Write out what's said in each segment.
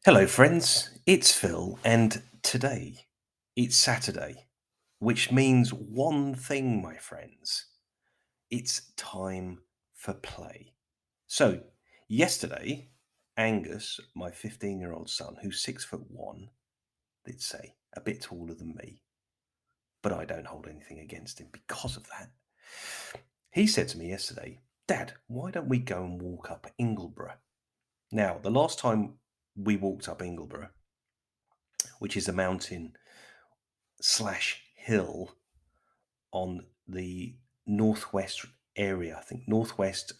Hello, friends. It's Phil, and today it's Saturday, which means one thing, my friends. It's time for play. So, yesterday, Angus, my 15-year-old son, who's 6'1", they'd say, a bit taller than me, but I don't hold anything against him because of that. He said to me yesterday, "Dad, why don't we go and walk up Ingleborough?" Now, the last time we walked up Ingleborough, which is a mountain slash hill on the northwest area, I think northwest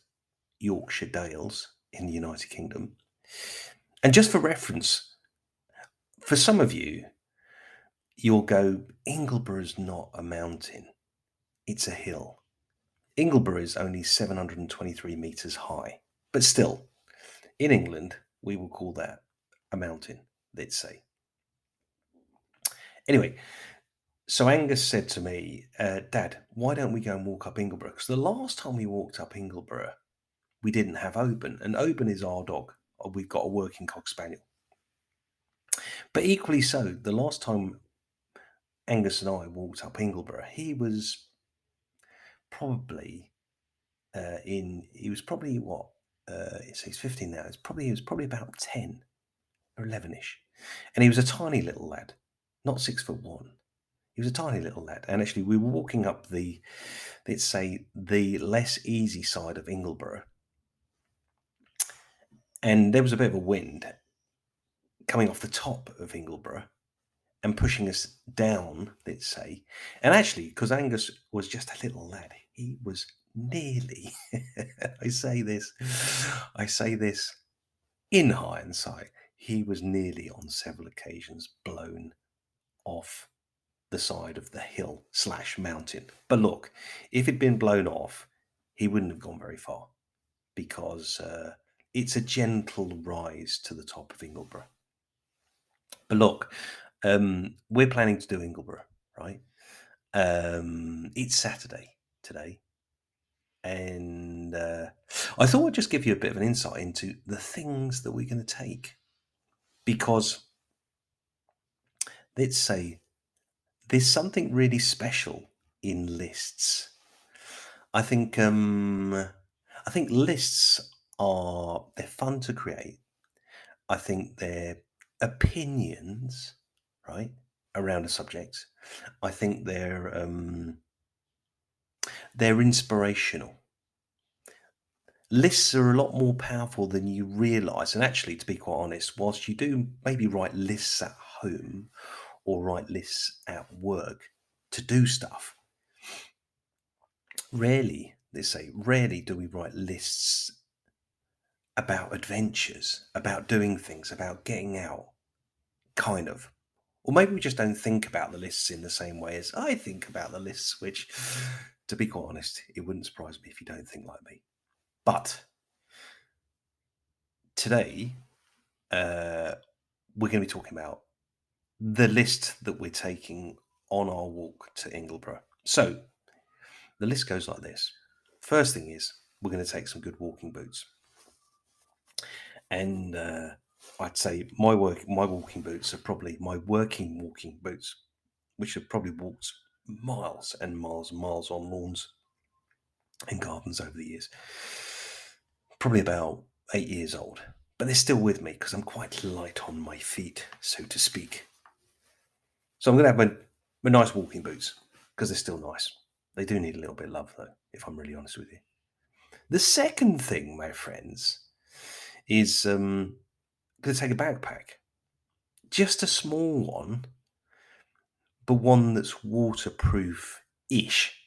Yorkshire Dales in the United Kingdom. And just for reference, for some of you, you'll go, Ingleborough's not a mountain, it's a hill. Ingleborough is only 723 metres high, but still, in England, we will call that a mountain, let's say. Anyway, so Angus said to me, "Dad, why don't we go and walk up Ingleborough?" Because the last time we walked up Ingleborough, we didn't have Oban, and Oban is our dog. We've got a working cock spaniel. But equally so, the last time Angus and I walked up Ingleborough, he was probably what? So he's 15 now. He was probably about 10 or 11ish, and he was a tiny little lad, not 6'1". He was a tiny little lad, and actually we were walking up let's say, the less easy side of Ingleborough, and there was a bit of a wind coming off the top of Ingleborough and pushing us down, let's say. And actually, because Angus was just a little lad, he was nearly, I say this in hindsight, he was nearly on several occasions blown off the side of the hill slash mountain. But look, if he'd been blown off, he wouldn't have gone very far because it's a gentle rise to the top of Ingleborough. But look, we're planning to do Ingleborough, right? It's Saturday today, and I thought I'd just give you a bit of an insight into the things that we're going to take, because let's say there's something really special in lists. I think lists they're fun to create. I think they're opinions, right, around a subject. I think they're inspirational. Lists are a lot more powerful than you realise. And actually, to be quite honest, whilst you do maybe write lists at home or write lists at work to do stuff, rarely do we write lists about adventures, about doing things, about getting out, kind of. Or maybe we just don't think about the lists in the same way as I think about the lists, which, to be quite honest, it wouldn't surprise me if you don't think like me. But today, we're going to be talking about the list that we're taking on our walk to Ingleborough. So the list goes like this. First thing is we're going to take some good walking boots. And I'd say my walking boots are probably my working walking boots, which have probably walked miles and miles and miles on lawns and gardens over the years. Probably about 8 years old, but they're still with me because I'm quite light on my feet, so to speak. So I'm going to have my nice walking boots because they're still nice. They do need a little bit of love, though, if I'm really honest with you. The second thing, my friends, is going to take a backpack. Just a small one, but one that's waterproof-ish,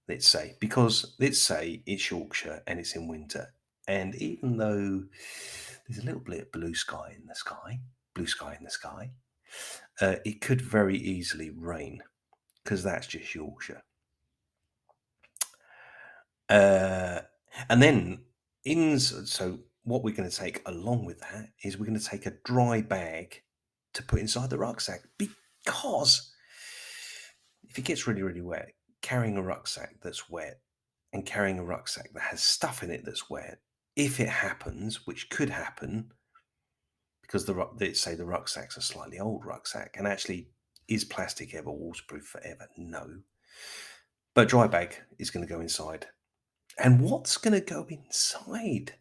let's say. Because, let's say, it's Yorkshire and it's in winter. And even though there's a little bit of blue sky in the sky, it could very easily rain, because that's just Yorkshire. And then, so what we're going to take along with that is we're going to take a dry bag to put inside the rucksack, because if it gets really, really wet, carrying a rucksack that's wet and carrying a rucksack that has stuff in it that's wet, if it happens, which could happen, because say the rucksack's a slightly old rucksack, and actually, is plastic ever waterproof forever? No. But dry bag is going to go inside. And what's going to go inside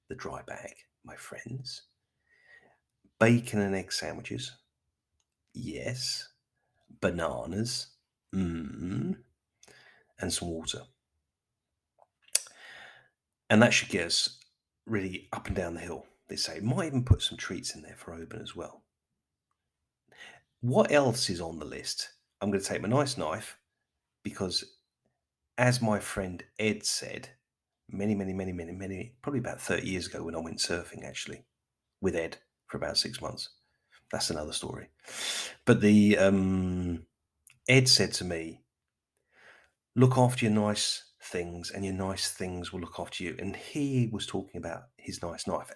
the dry bag, my friends? Bacon and egg sandwiches. Yes. Bananas. And some water. And that should get us really up and down the hill. They say might even put some treats in there for Oban as well. What else is on the list? I'm going to take my nice knife because, as my friend Ed said, many, probably about 30 years ago when I went surfing actually with Ed for about 6 months. That's another story. But the Ed said to me, look after your nice things and your nice things will look after you. And he was talking about his nice knife.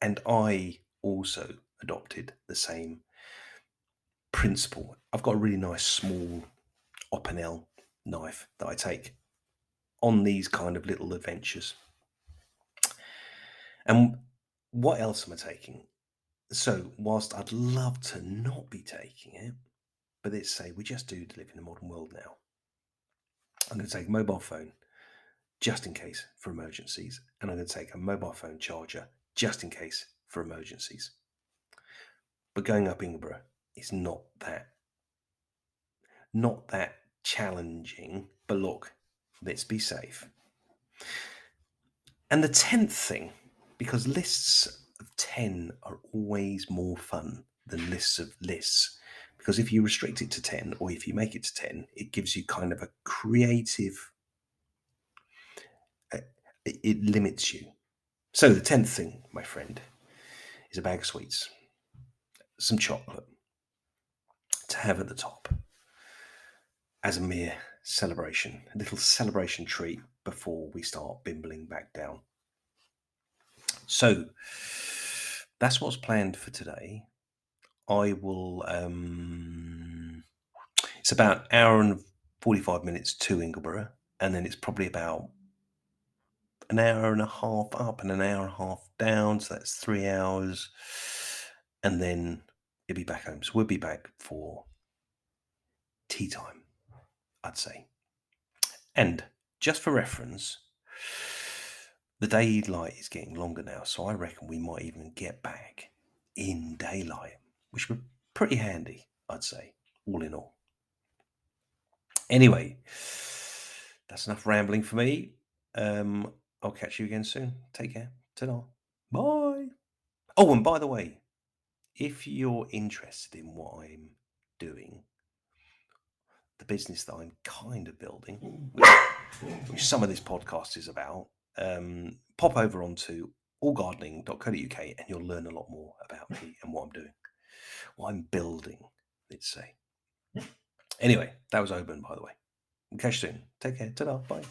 And I also adopted the same principle. I've got a really nice small Oban knife that I take on these kind of little adventures. And what else am I taking? So whilst I'd love to not be taking it, but let's say we just do live in a modern world now, I'm going to take a mobile phone just in case for emergencies, and I'm going to take a mobile phone charger just in case for emergencies. But going up Ingleborough is not that challenging, but look, let's be safe. And the 10th thing, because lists of 10 are always more fun than lists of lists, because if you restrict it to 10 or if you make it to 10, it gives you kind of a creative, it limits you. So the 10th thing, my friend, is a bag of sweets, some chocolate to have at the top as a mere celebration, a little celebration treat before we start bimbling back down. So that's what's planned for today. I will, it's about an hour and 45 minutes to Ingleborough, and then it's probably about an hour and a half up and an hour and a half down, so that's 3 hours, and then you'll be back home. So we'll be back for tea time, I'd say. And just for reference, the daylight is getting longer now, so I reckon we might even get back in daylight, which would be pretty handy, I'd say, all in all. Anyway, that's enough rambling for me. I'll catch you again soon. Take care. Ta-da. Bye. Oh, and by the way, if you're interested in what I'm doing, the business that I'm kind of building, which some of this podcast is about, pop over onto allgardening.co.uk and you'll learn a lot more about me and what I'm doing, what I'm building, let's say. Anyway, that was Oban, by the way. We'll catch you soon. Take care. Ta-da. Bye.